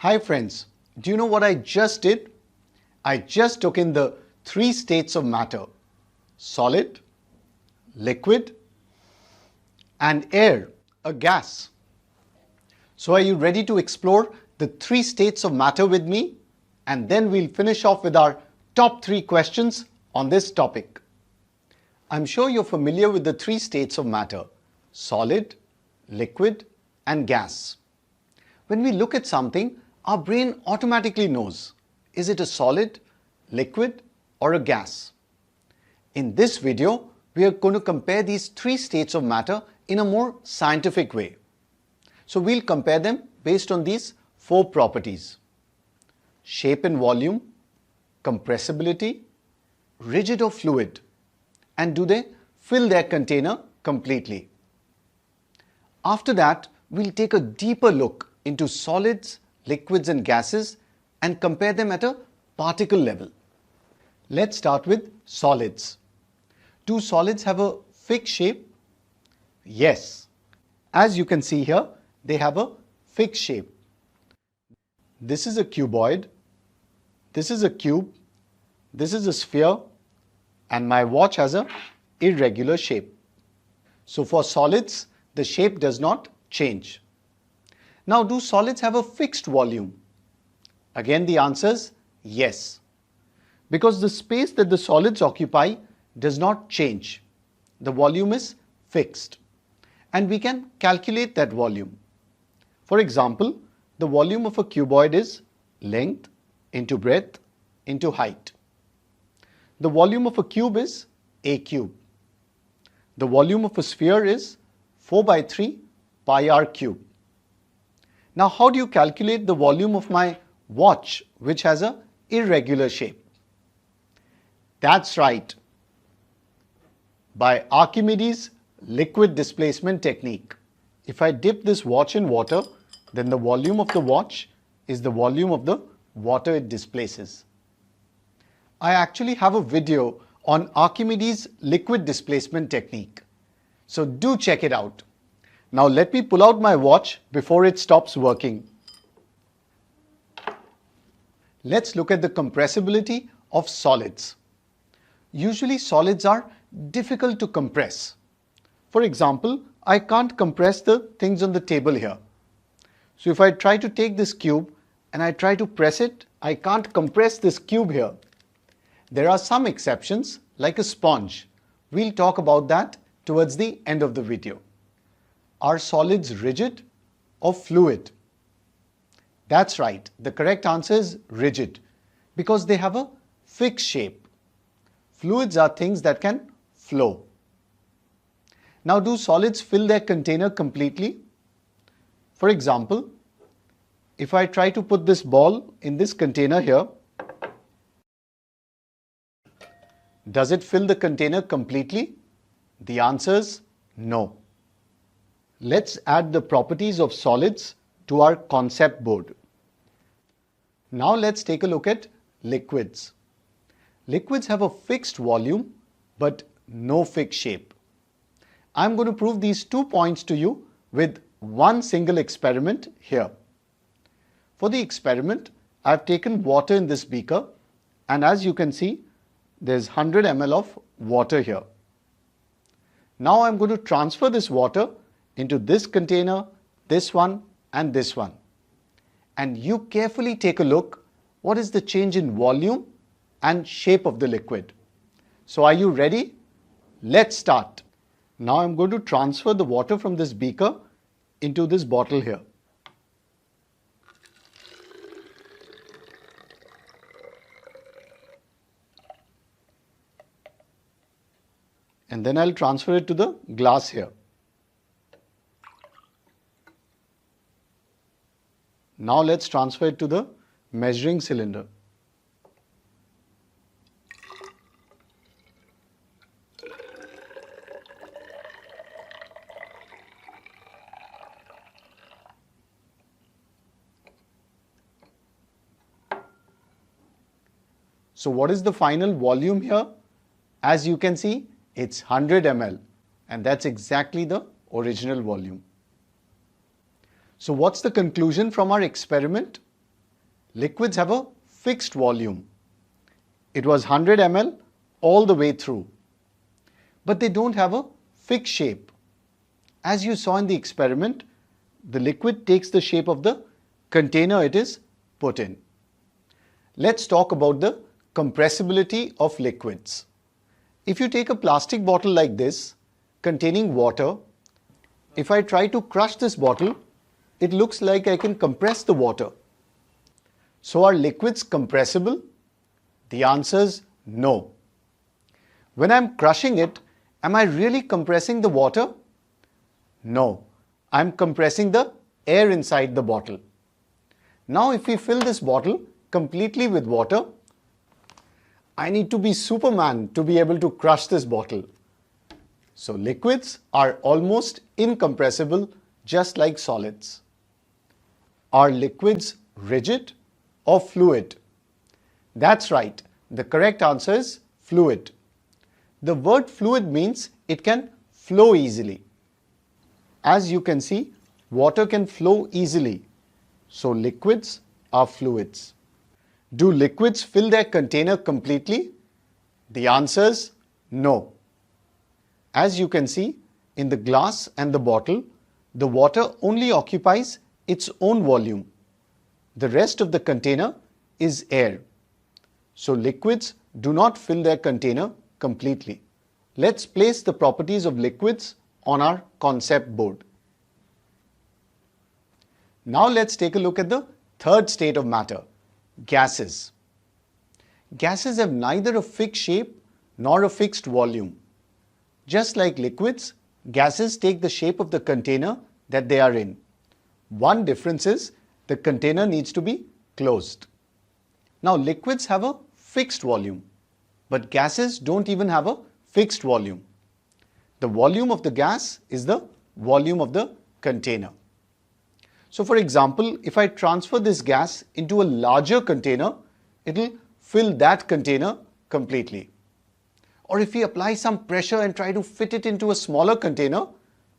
Hi friends, do you know what I just did? I just took in the three states of matter: solid, liquid, and air, a gas. So are you ready to explore the three states of matter with me? And then we'll finish off with our top 3 questions on this topic. I'm sure you're familiar with the three states of matter: solid, liquid, and gas. When we look at something, our brain automatically knows, is it a solid, liquid, or a gas? In this video, we are going to compare these three states of matter in a more scientific way. So we'll compare them based on these 4 properties: shape and volume, compressibility, rigid or fluid, and do they fill their container completely. After that, we'll take a deeper look into solids, liquids and gases and compare them at a particle level. Let's start with solids. Do solids have a fixed shape? Yes. As you can see here, they have a fixed shape. This is a cuboid, this is a cube, this is a sphere, and my watch has an irregular shape. So for solids, the shape does not change. Now, do solids have a fixed volume? Again, the answer is yes, because the space that the solids occupy does not change. The volume is fixed, and we can calculate that volume. For example, the volume of a cuboid is length into breadth into height. The volume of a cube is a cube. The volume of a sphere is 4/3 pi r cube. Now, how do you calculate the volume of my watch, which has an irregular shape? That's right, by Archimedes' liquid displacement technique. If I dip this watch in water, then the volume of the watch is the volume of the water it displaces. I actually have a video on Archimedes' liquid displacement technique, so do check it out. Now let me pull out my watch before it stops working. Let's look at the compressibility of solids. Usually solids are difficult to compress. For example, I can't compress the things on the table here. So if I try to take this cube and I try to press it, I can't compress this cube here. There are some exceptions, like a sponge. We'll talk about that towards the end of the video. Are solids rigid or fluid? That's right, the correct answer is rigid, because they have a fixed shape. Fluids are things that can flow. Now, do solids fill their container completely? For example, if I try to put this ball in this container here, does it fill the container completely? The answer is no. Let's add the properties of solids to our concept board. Now let's take a look at liquids. Liquids have a fixed volume but no fixed shape. I'm going to prove these 2 points to you with one single experiment here. For the experiment, I've taken water in this beaker, and as you can see, there's 100 ml of water here. Now I'm going to transfer this water into this container, this one, and this one. And you carefully take a look, what is the change in volume and shape of the liquid. So are you ready? Let's start. Now I'm going to transfer the water from this beaker into this bottle here. And then I'll transfer it to the glass here. Now let's transfer it to the measuring cylinder. So what is the final volume here? As you can see, it's 100 ml, and that's exactly the original volume. So what's the conclusion from our experiment? Liquids have a fixed volume. It was 100 ml all the way through. But they don't have a fixed shape. As you saw in the experiment, the liquid takes the shape of the container it is put in. Let's talk about the compressibility of liquids. If you take a plastic bottle like this containing water, if I try to crush this bottle, it looks like I can compress the water. So are liquids compressible? The answer is no. When I'm crushing it, am I really compressing the water? No, I'm compressing the air inside the bottle. Now if we fill this bottle completely with water, I need to be Superman to be able to crush this bottle. So liquids are almost incompressible, just like solids. Are liquids rigid or fluid? That's right, the correct answer is fluid. The word fluid means it can flow easily. As you can see, water can flow easily. So liquids are fluids. Do liquids fill their container completely? The answer is no. As you can see, in the glass and the bottle, the water only occupies its own volume. The rest of the container is air. So liquids do not fill their container completely. Let's place the properties of liquids on our concept board. Now let's take a look at the third state of matter, gases. Gases have neither a fixed shape nor a fixed volume. Just like liquids, gases take the shape of the container that they are in. One difference is the container needs to be closed. Now liquids have a fixed volume, but gases don't even have a fixed volume. The volume of the gas is the volume of the container. So for example, if I transfer this gas into a larger container, it will fill that container completely. Or if we apply some pressure and try to fit it into a smaller container,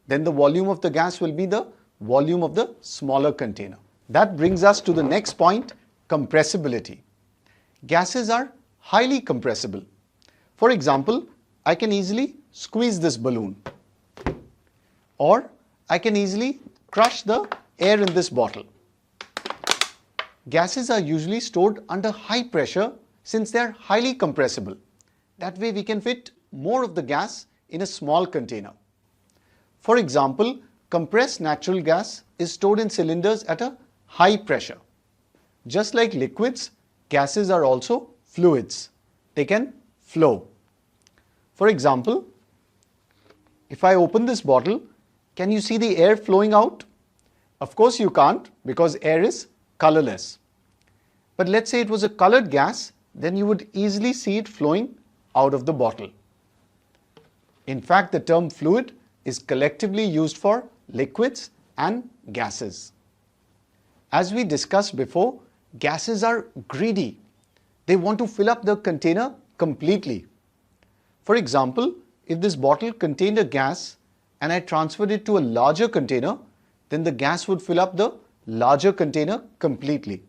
then the volume of the gas will be the volume of the smaller container. That brings us to the next point, compressibility. Gases are highly compressible. For example, I can easily squeeze this balloon, or I can easily crush the air in this bottle. Gases are usually stored under high pressure since they are highly compressible. That way we can fit more of the gas in a small container. For example, compressed natural gas is stored in cylinders at a high pressure. Just like liquids, gases are also fluids. They can flow. For example, if I open this bottle, can you see the air flowing out? Of course you can't, because air is colorless. But let's say it was a colored gas, then you would easily see it flowing out of the bottle. In fact, the term fluid is collectively used for liquids and gases. As we discussed before, gases are greedy. They want to fill up the container completely. For example, if this bottle contained a gas and I transferred it to a larger container, then the gas would fill up the larger container completely.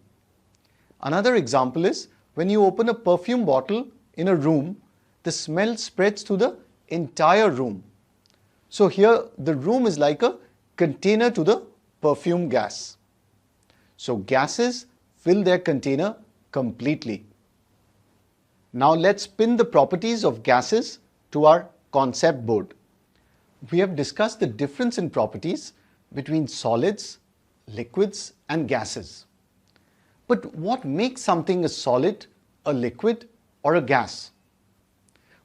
Another example is when you open a perfume bottle in a room, the smell spreads to the entire room. So here the room is like a container to the perfume gas. So gases fill their container completely. Now let's pin the properties of gases to our concept board. We have discussed the difference in properties between solids, liquids and gases. But what makes something a solid, a liquid or a gas?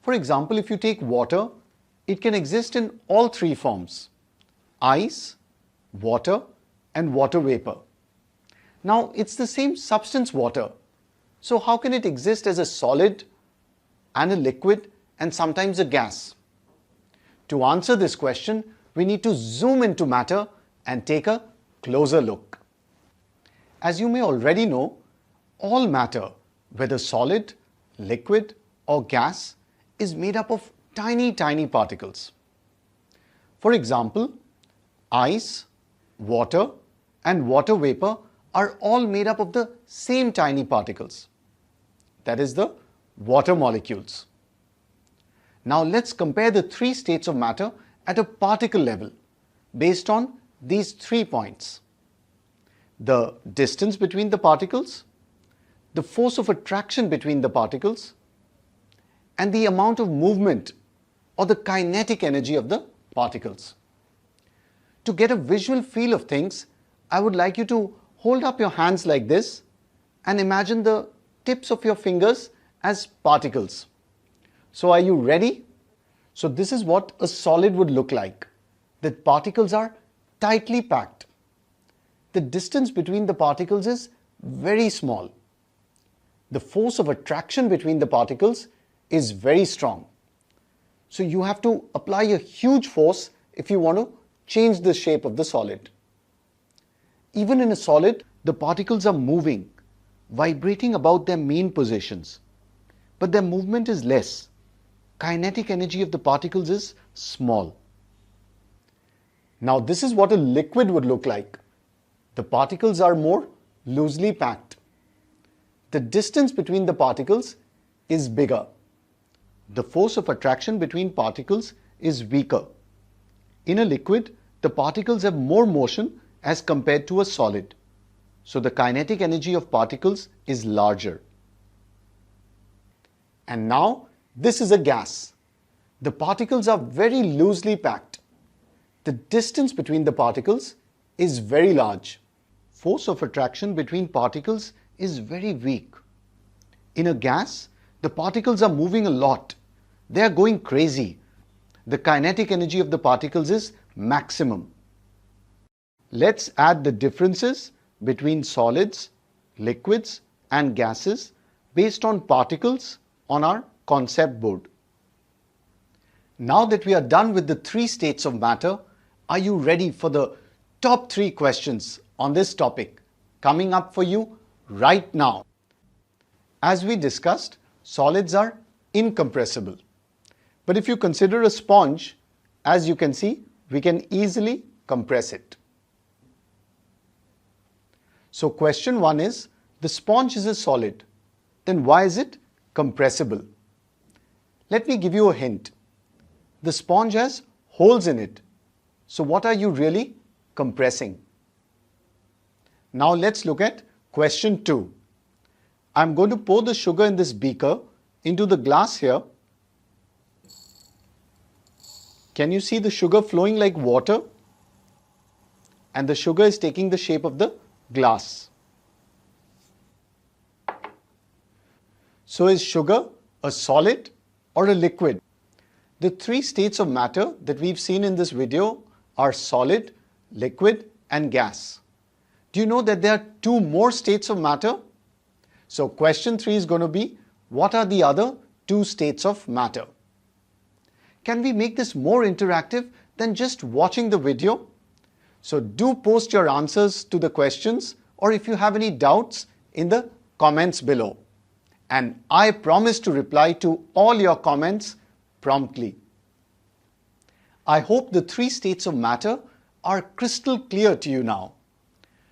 For example, if you take water, it can exist in all three forms: ice, water and water vapor. Now it's the same substance, water. So how can it exist as a solid and a liquid and sometimes a gas? To answer this question, we need to zoom into matter and take a closer look. As you may already know, all matter, whether solid, liquid or gas, is made up of tiny particles. For example, ice, water and water vapor are all made up of the same tiny particles. That is the water molecules. Now let's compare the three states of matter at a particle level based on these 3 points: the distance between the particles, the force of attraction between the particles, and the amount of movement or the kinetic energy of the particles. To get a visual feel of things, I would like you to hold up your hands like this and imagine the tips of your fingers as particles. So are you ready? So this is what a solid would look like. The particles are tightly packed. The distance between the particles is very small. The force of attraction between the particles is very strong. So you have to apply a huge force if you want to change the shape of the solid. Even in a solid, the particles are moving, vibrating about their mean positions. But their movement is less. Kinetic energy of the particles is small. Now this is what a liquid would look like. The particles are more loosely packed. The distance between the particles is bigger. The force of attraction between particles is weaker. In a liquid, the particles have more motion as compared to a solid. So the kinetic energy of particles is larger. And now this is a gas. The particles are very loosely packed. The distance between the particles is very large. Force of attraction between particles is very weak. In a gas, the particles are moving a lot. They are going crazy. The kinetic energy of the particles is maximum. Let's add the differences between solids, liquids, and gases based on particles on our concept board. Now that we are done with the 3 states of matter, are you ready for the top 3 questions on this topic coming up for you right now? As we discussed, solids are incompressible. But if you consider a sponge, as you can see, we can easily compress it. So question 1 is, the sponge is a solid. Then why is it compressible? Let me give you a hint. The sponge has holes in it. So what are you really compressing? Now let's look at question 2. I'm going to pour the sugar in this beaker into the glass here. Can you see the sugar flowing like water? And the sugar is taking the shape of the glass. So is sugar a solid or a liquid? The 3 states of matter that we've seen in this video are solid, liquid, and gas. Do you know that there are 2 more states of matter? So question 3 is going to be, what are the other 2 states of matter? Can we make this more interactive than just watching the video? So do post your answers to the questions, or if you have any doubts, in the comments below. And I promise to reply to all your comments promptly. I hope the 3 states of matter are crystal clear to you now.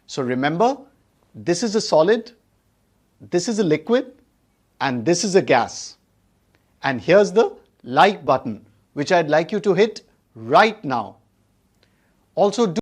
So remember, this is a solid, this is a liquid, and this is a gas. And here's the like button, which I'd like you to hit right now. Also, do